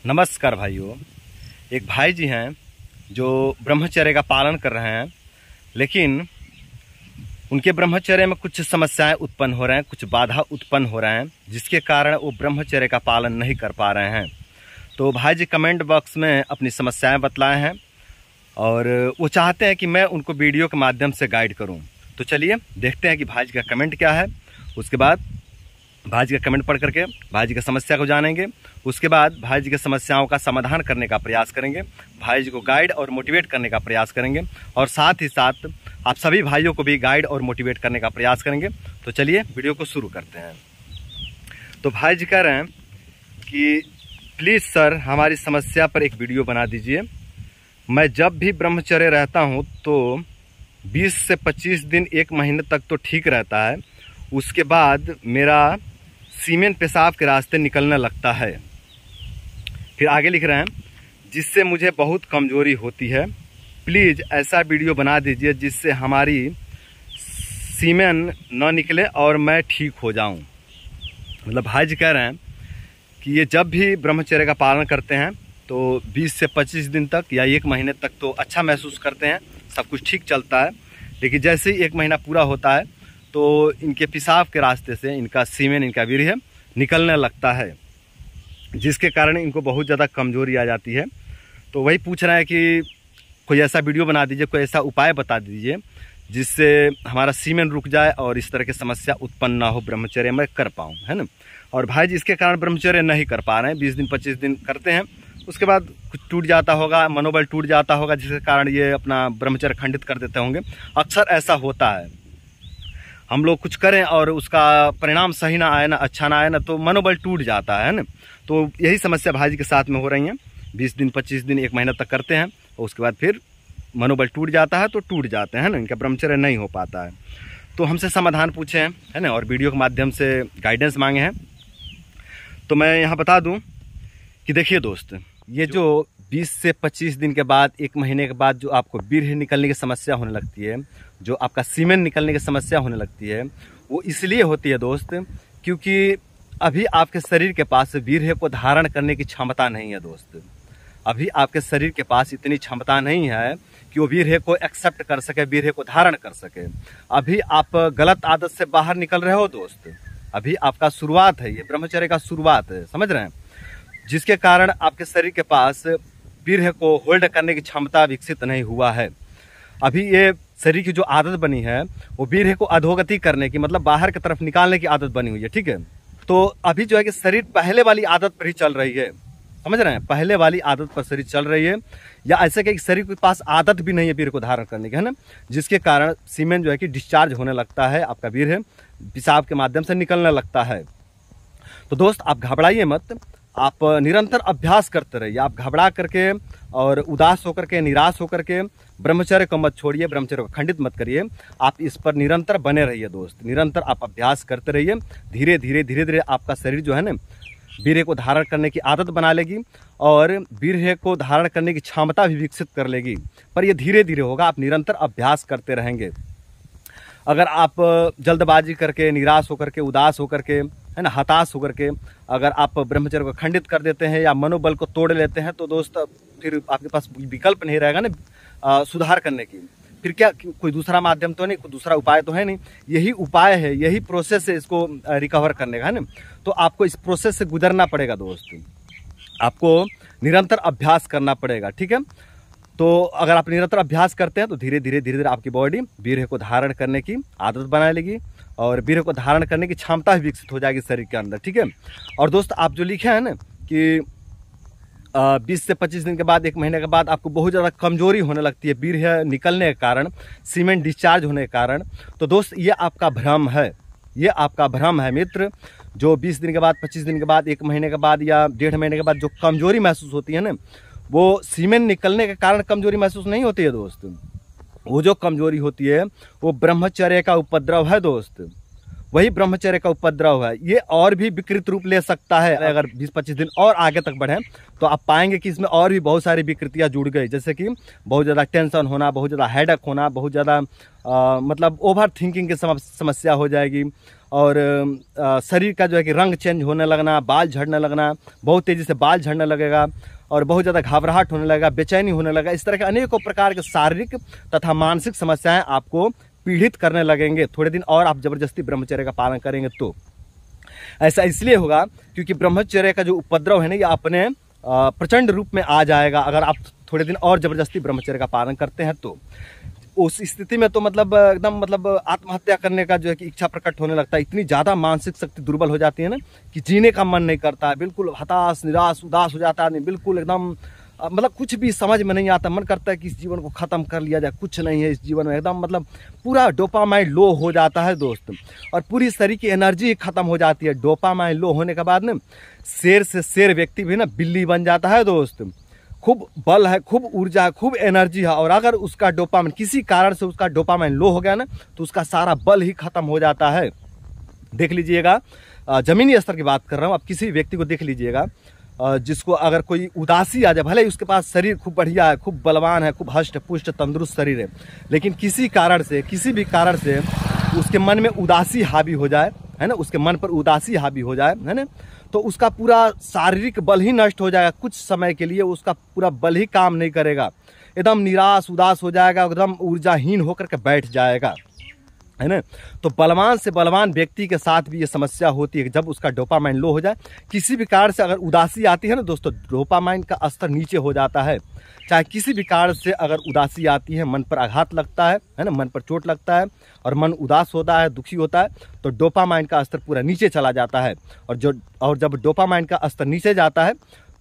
नमस्कार भाइयों। एक भाई जी हैं जो ब्रह्मचर्य का पालन कर रहे हैं, लेकिन उनके ब्रह्मचर्य में कुछ समस्याएं उत्पन्न हो रहे हैं, कुछ बाधा उत्पन्न हो रहे हैं, जिसके कारण वो ब्रह्मचर्य का पालन नहीं कर पा रहे हैं। तो भाई जी कमेंट बॉक्स में अपनी समस्याएं बतलाए हैं और वो चाहते हैं कि मैं उनको वीडियो के माध्यम से गाइड करूं। तो चलिए देखते हैं कि भाई जी का कमेंट क्या है। उसके बाद भाई जी का कमेंट पढ़ करके भाई जी की समस्या को जानेंगे। उसके बाद भाई जी की समस्याओं का समाधान करने का प्रयास करेंगे, भाई जी को गाइड और मोटिवेट करने का प्रयास करेंगे और साथ ही साथ आप सभी भाइयों को भी गाइड और मोटिवेट करने का प्रयास करेंगे। तो चलिए वीडियो को शुरू करते हैं। तो भाई जी कह रहे हैं कि प्लीज़ सर हमारी समस्या पर एक वीडियो बना दीजिए। मैं जब भी ब्रह्मचर्य रहता हूँ तो 20 से 25 दिन, 1 महीने तक तो ठीक रहता है। उसके बाद मेरा सीमेन पेशाब के रास्ते निकलने लगता है। फिर आगे लिख रहे हैं, जिससे मुझे बहुत कमजोरी होती है। प्लीज़ ऐसा वीडियो बना दीजिए जिससे हमारी सीमेन न निकले और मैं ठीक हो जाऊं। मतलब भाई जी कह रहे हैं कि ये जब भी ब्रह्मचर्य का पालन करते हैं तो 20 से 25 दिन तक या 1 महीने तक तो अच्छा महसूस करते हैं, सब कुछ ठीक चलता है। लेकिन जैसे ही 1 महीना पूरा होता है तो इनके पेशाब के रास्ते से इनका सीमेन, इनका वीर्य निकलने लगता है, जिसके कारण इनको बहुत ज़्यादा कमजोरी आ जाती है। तो वही पूछ रहे हैं कि कोई ऐसा वीडियो बना दीजिए, कोई ऐसा उपाय बता दीजिए जिससे हमारा सीमेन रुक जाए और इस तरह की समस्या उत्पन्न ना हो, ब्रह्मचर्य में कर पाऊँ, है ना। और भाई जी इसके कारण ब्रह्मचर्य नहीं कर पा रहे हैं। 20 दिन 25 दिन करते हैं, उसके बाद कुछ टूट जाता होगा, मनोबल टूट जाता होगा, जिसके कारण ये अपना ब्रह्मचर्य खंडित कर देते होंगे। अक्सर ऐसा होता है, हम लोग कुछ करें और उसका परिणाम सही ना आए, ना अच्छा ना आए ना, तो मनोबल टूट जाता है ना। तो यही समस्या भाई जी के साथ में हो रही है। 20 दिन 25 दिन, 1 महीना तक करते हैं और उसके बाद फिर मनोबल टूट जाता है, तो टूट जाते हैं ना, इनका ब्रह्मचर्य नहीं हो पाता है। तो हमसे समाधान पूछे हैं, है ना, और वीडियो के माध्यम से गाइडेंस मांगे हैं। तो मैं यहाँ बता दूँ कि देखिए दोस्त, ये जो 20 से 25 दिन के बाद, 1 महीने के बाद जो आपको वीर्य निकलने की समस्या होने लगती है, जो आपका सीमेन निकलने की समस्या होने लगती है, वो इसलिए होती है दोस्त क्योंकि अभी आपके शरीर के पास वीर्य को धारण करने की क्षमता नहीं है दोस्त। अभी आपके शरीर के पास इतनी क्षमता नहीं है कि वो वीर्य को एक्सेप्ट कर सके, वीर्य को धारण कर सके। अभी आप गलत आदत से बाहर निकल रहे हो दोस्त। अभी आपका शुरुआत है, ये ब्रह्मचर्य का शुरुआत है, समझ रहे हैं, जिसके कारण आपके शरीर के पास वीर्य को होल्ड करने की क्षमता विकसित नहीं हुआ है। अभी ये शरीर की जो आदत बनी है वो वीर्य को अधोगति करने की, मतलब बाहर की तरफ निकालने की आदत बनी हुई है, ठीक है। तो अभी जो है कि शरीर पहले वाली आदत पर ही चल रही है, समझ रहे हैं, पहले वाली आदत पर शरीर चल रही है, या ऐसे कि शरीर के पास आदत भी नहीं है वीर्य को धारण करने की, है ना, जिसके कारण सीमेन जो है कि डिस्चार्ज होने लगता है, आपका वीर्य पेशाब के माध्यम से निकलने लगता है। तो दोस्त आप घबराइए मत, आप निरंतर अभ्यास करते रहिए। आप घबरा करके और उदास होकर के, निराश होकर के ब्रह्मचर्य को मत छोड़िए, ब्रह्मचर्य को खंडित मत करिए। आप इस पर निरंतर बने रहिए दोस्त, निरंतर आप अभ्यास करते रहिए। धीरे धीरे आपका शरीर जो है ना वीर्य को धारण करने की आदत बना लेगी और वीर्य को धारण करने की क्षमता भी विकसित कर लेगी। पर ये धीरे धीरे होगा, आप निरंतर अभ्यास करते रहेंगे। अगर आप जल्दबाजी करके, निराश होकर के, उदास होकर के, है ना, हताश होकर के अगर आप ब्रह्मचर्य को खंडित कर देते हैं या मनोबल को तोड़ लेते हैं, तो दोस्त फिर आपके पास विकल्प नहीं रहेगा ना सुधार करने की। फिर क्या, कोई दूसरा माध्यम तो नहीं, कोई दूसरा उपाय तो है नहीं, यही उपाय है, यही प्रोसेस है इसको रिकवर करने का, है ना। तो आपको इस प्रोसेस से गुजरना पड़ेगा दोस्त, आपको निरंतर अभ्यास करना पड़ेगा, ठीक है। तो अगर आप निरंतर अभ्यास करते हैं तो धीरे धीरे आपकी बॉडी वीर्य को धारण करने की आदत बना लेगी और वीर्य को धारण करने की क्षमता भी विकसित हो जाएगी शरीर के अंदर, ठीक है। और दोस्त आप जो लिखे हैं ना कि 20 से 25 दिन के बाद, 1 महीने के बाद आपको बहुत ज़्यादा कमजोरी होने लगती है वीर्य निकलने के कारण, सीमेन डिस्चार्ज होने के कारण, तो दोस्त ये आपका भ्रम है, ये आपका भ्रम है मित्र। जो 20 दिन के बाद, 25 दिन के बाद, 1 महीने के बाद या 1.5 महीने के बाद जो कमजोरी महसूस होती है ना, वो सीमेन निकलने के कारण कमजोरी महसूस नहीं होती है दोस्त। वो जो कमजोरी होती है वो ब्रह्मचर्य का उपद्रव है दोस्त, वही ब्रह्मचर्य का उपद्रव है। ये और भी विकृत रूप ले सकता है। अगर 20-25 दिन और आगे तक बढ़े तो आप पाएंगे कि इसमें और भी बहुत सारी विकृतियां जुड़ गई, जैसे कि बहुत ज़्यादा टेंशन होना, बहुत ज़्यादा हेडेक होना, बहुत ज़्यादा मतलब ओवर थिंकिंग की समस्या हो जाएगी, और शरीर का जो है कि रंग चेंज होने लगना, बाल झड़ने लगना, बहुत तेज़ी से बाल झड़ने लगेगा और बहुत ज़्यादा घबराहट होने लगेगा, बेचैनी होने लगेगा। इस तरह के अनेकों प्रकार के शारीरिक तथा मानसिक समस्याएं आपको पीड़ित करने लगेंगे थोड़े दिन और आप जबरदस्ती ब्रह्मचर्य का पालन करेंगे तो। ऐसा इसलिए होगा क्योंकि ब्रह्मचर्य का जो उपद्रव है ना, ये अपने प्रचंड रूप में आ जाएगा अगर आप थोड़े दिन और जबरदस्ती ब्रह्मचर्य का पालन करते हैं तो। उस स्थिति में तो मतलब एकदम मतलब आत्महत्या करने का जो है कि इच्छा प्रकट होने लगता है। इतनी ज़्यादा मानसिक शक्ति दुर्बल हो जाती है ना कि जीने का मन नहीं करता है, बिल्कुल हताश निराश उदास हो जाता है, बिल्कुल एकदम मतलब कुछ भी समझ में नहीं आता, मन करता है कि इस जीवन को ख़त्म कर लिया जाए, कुछ नहीं है इस जीवन में, एकदम मतलब पूरा डोपामाइन लो हो जाता है दोस्त, और पूरी शरीर की एनर्जी खत्म हो जाती है। डोपामाइन लो होने के बाद ना शेर से शेर व्यक्ति भी ना बिल्ली बन जाता है दोस्त। खूब बल है, खूब ऊर्जा है, खूब एनर्जी है, और अगर उसका डोपामाइन किसी कारण से उसका डोपामाइन लो हो गया ना तो उसका सारा बल ही खत्म हो जाता है। देख लीजिएगा, जमीनी स्तर की बात कर रहा हूँ, आप किसी व्यक्ति को देख लीजिएगा जिसको अगर कोई उदासी आ जाए, भले ही उसके पास शरीर खूब बढ़िया है, खूब बलवान है, खूब हष्ट पुष्ट तंदुरुस्त शरीर है, लेकिन किसी कारण से किसी भी कारण से उसके मन में उदासी हावी हो जाए, है ना, उसके मन पर उदासी हावी हो जाए, है ना, तो उसका पूरा शारीरिक बल ही नष्ट हो जाएगा। कुछ समय के लिए उसका पूरा बल ही काम नहीं करेगा, एकदम निराश उदास हो जाएगा, एकदम ऊर्जाहीन होकर के बैठ जाएगा, है ना। तो बलवान से बलवान व्यक्ति के साथ भी ये समस्या होती है कि जब उसका डोपामाइन लो हो जाए, किसी भी कारण से अगर उदासी आती है ना दोस्तों, डोपामाइन का स्तर नीचे हो जाता है। चाहे किसी भी कारण से अगर उदासी आती है, मन पर आघात लगता है ना, मन पर चोट लगता है और मन उदास होता है, दुखी होता है, तो डोपामाइन का स्तर पूरा नीचे चला जाता है। और जब डोपामाइन का स्तर नीचे जाता है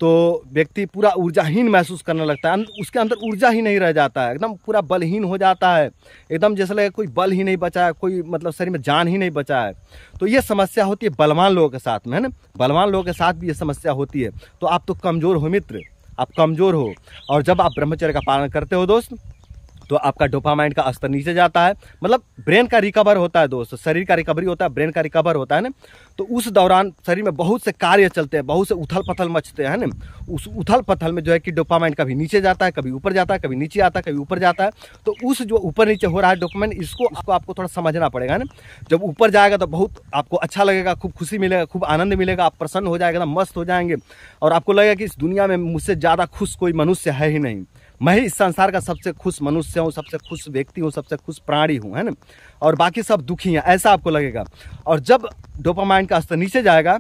तो व्यक्ति पूरा ऊर्जाहीन महसूस करने लगता है, उसके अंदर ऊर्जा ही नहीं रह जाता है, एकदम पूरा बलहीन हो जाता है, एकदम जैसे लगे कोई बल ही नहीं बचा है, कोई मतलब शरीर में जान ही नहीं बचा है। तो ये समस्या होती है बलवान लोगों के साथ में, है ना। बलवान लोगों के साथ भी ये समस्या होती है। तो आप तो कमज़ोर हो मित्र, आप कमज़ोर हो, और जब आप ब्रह्मचर्य का पालन करते हो दोस्त तो आपका डोपामाइन का स्तर नीचे जाता है, मतलब ब्रेन का रिकवर होता है दोस्त, शरीर का रिकवरी होता है, ब्रेन का रिकवर होता है ना। तो उस दौरान शरीर में बहुत से कार्य चलते हैं, बहुत से उथल पथल मचते हैं ना। उस उथल पथल में जो है कि डोपामाइन कभी नीचे जाता है, कभी ऊपर जाता है, कभी नीचे आता है, कभी ऊपर जाता है। तो उस जो ऊपर नीचे हो रहा है डोपामाइन, इसको आपको थोड़ा समझना पड़ेगा ना। जब ऊपर जाएगा तो बहुत आपको अच्छा लगेगा, खूब खुशी मिलेगा, खूब आनंद मिलेगा, आप प्रसन्न हो जाएगा, मस्त हो जाएंगे, और आपको लगेगा कि इस दुनिया में मुझसे ज़्यादा खुश कोई मनुष्य है ही नहीं, मैं ही इस संसार का सबसे खुश मनुष्य हूँ, सबसे खुश व्यक्ति हूँ, सबसे खुश प्राणी हूँ, है ना, और बाकी सब दुखी हैं, ऐसा आपको लगेगा। और जब डोपामाइन का स्तर नीचे जाएगा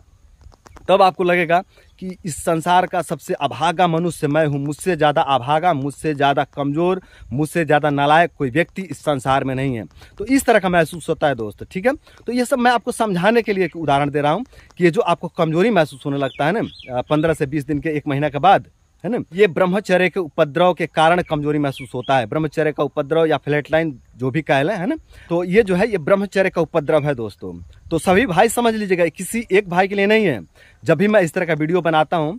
तब आपको लगेगा कि इस संसार का सबसे अभागा मनुष्य मैं हूँ, मुझसे ज़्यादा अभागा, मुझसे ज़्यादा कमज़ोर, मुझसे ज़्यादा नालायक कोई व्यक्ति इस संसार में नहीं है। तो इस तरह का महसूस होता है दोस्त, ठीक है। तो ये सब मैं आपको समझाने के लिए एक उदाहरण दे रहा हूँ कि ये जो आपको कमज़ोरी महसूस होने लगता है ना 15 से 20 दिन के 1 महीने के बाद, है ना, ये ब्रह्मचर्य के उपद्रव के कारण कमजोरी महसूस होता है। ब्रह्मचर्य का उपद्रव या फ्लैटलाइन जो भी कह लें, है ना, तो ये जो है ये ब्रह्मचर्य का उपद्रव है दोस्तों। तो सभी भाई समझ लीजिएगा, किसी एक भाई के लिए नहीं है। जब भी मैं इस तरह का वीडियो बनाता हूँ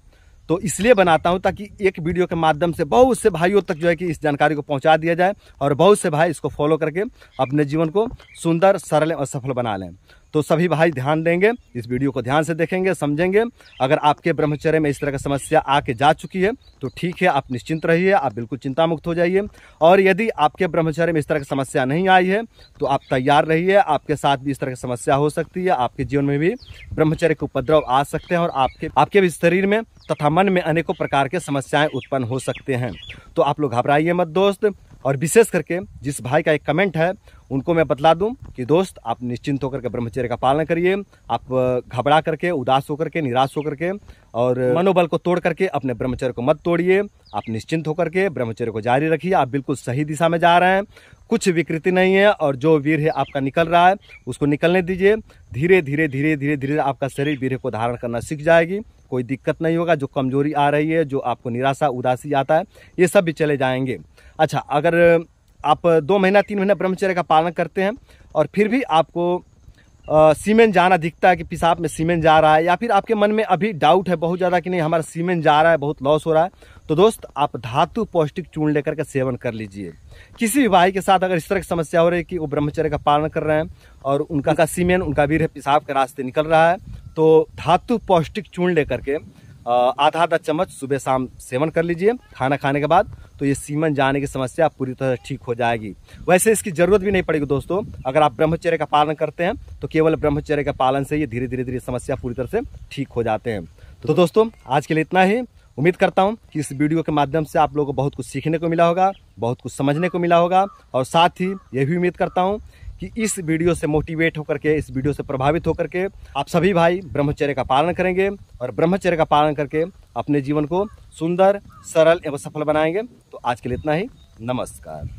तो इसलिए बनाता हूँ ताकि एक वीडियो के माध्यम से बहुत से भाइयों तक जो है कि इस जानकारी को पहुँचा दिया जाए और बहुत से भाई इसको फॉलो करके अपने जीवन को सुंदर, सरल और सफल बना लें। तो सभी भाई ध्यान देंगे, इस वीडियो को ध्यान से देखेंगे, समझेंगे। अगर आपके ब्रह्मचर्य में इस तरह की समस्या आके जा चुकी है तो ठीक है, आप निश्चिंत रहिए, आप बिल्कुल चिंता मुक्त हो जाइए। और यदि आपके ब्रह्मचर्य में इस तरह की समस्या नहीं आई है तो आप तैयार रहिए, आपके साथ भी इस तरह की समस्या हो सकती है, आपके जीवन में भी ब्रह्मचर्य के उपद्रव आ सकते हैं और आपके भी शरीर में तथा मन में अनेकों प्रकार के समस्याएं उत्पन्न हो सकते हैं। तो आप लोग घबराइए मत दोस्त। और विशेष करके जिस भाई का एक कमेंट है उनको मैं बतला दूं कि दोस्त आप निश्चिंत होकर के ब्रह्मचर्य का पालन करिए। आप घबरा करके, उदास होकर के, निराश होकर के और मनोबल को तोड़ करके अपने ब्रह्मचर्य को मत तोड़िए। आप निश्चिंत होकर के ब्रह्मचर्य को जारी रखिए। आप बिल्कुल सही दिशा में जा रहे हैं, कुछ विकृति नहीं है, और जो वीर है आपका निकल रहा है उसको निकलने दीजिए। धीरे धीरे धीरे धीरे धीरे आपका शरीर वीर को धारण करना सीख जाएगी, कोई दिक्कत नहीं होगा। जो कमजोरी आ रही है, जो आपको निराशा उदासी आता है, ये सब भी चले जाएंगे। अच्छा, अगर आप 2 महीना 3 महीना ब्रह्मचर्य का पालन करते हैं और फिर भी आपको सीमेन जाना दिखता है कि पेशाब में सीमेन जा रहा है, या फिर आपके मन में अभी डाउट है बहुत ज़्यादा कि नहीं हमारा सीमेन जा रहा है, बहुत लॉस हो रहा है, तो दोस्त आप धातु पौष्टिक चूर्ण लेकर के सेवन कर लीजिए। किसी भी भाई के साथ अगर इस तरह की समस्या हो रही है कि वो ब्रह्मचर्य का पालन कर रहे हैं और उनका सीमेन, उनका वीर्य पेशाब के रास्ते निकल रहा है, तो धातु पौष्टिक चूर्ण लेकर के आधा आधा चम्मच सुबह शाम सेवन कर लीजिए खाना खाने के बाद, तो ये सीमन जाने की समस्या पूरी तरह ठीक हो जाएगी। वैसे इसकी जरूरत भी नहीं पड़ेगी दोस्तों, अगर आप ब्रह्मचर्य का पालन करते हैं तो केवल ब्रह्मचर्य का पालन से ये धीरे धीरे समस्या पूरी तरह से ठीक हो जाते हैं। तो दोस्तों आज के लिए इतना ही। उम्मीद करता हूं कि इस वीडियो के माध्यम से आप लोगों को बहुत कुछ सीखने को मिला होगा, बहुत कुछ समझने को मिला होगा, और साथ ही ये भी उम्मीद करता हूं कि इस वीडियो से मोटिवेट होकर के, इस वीडियो से प्रभावित होकर के आप सभी भाई ब्रह्मचर्य का पालन करेंगे और ब्रह्मचर्य का पालन करके अपने जीवन को सुंदर, सरल एवं सफल बनाएंगे। तो आज के लिए इतना ही। नमस्कार।